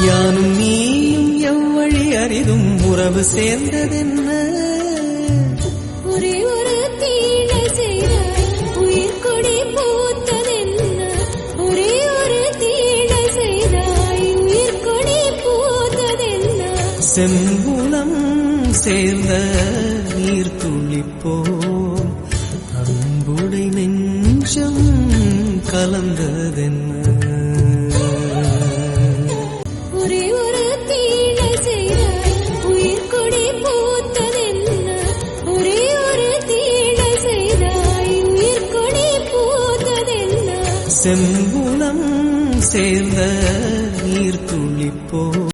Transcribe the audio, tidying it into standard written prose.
யானும் நீயும் எவ்வழி அரிதும் உறவு சேர்ந்ததென்ன ஒரே ஒரு தீழை செய்தாய் உயிர் கொடி பூத்ததென்ன ஒரே ஒரு தீழை செய்தாய் உயிர் கொடி பூத்ததென்ன செம்புலம் சேர்ந்த நீர் துளிப்போம் அன்புடை நெஞ்சம் கலந்ததென்ன ஒரே ஒரு தீழை செய்தாய் உயிர் கொடி பூத்ததென்ன ஒரே ஒரு தீழை செய்தாய் உயிர் கொடி பூத்ததென்ன செம்புலம் சேர்ந்த நீர் துளிப்போம்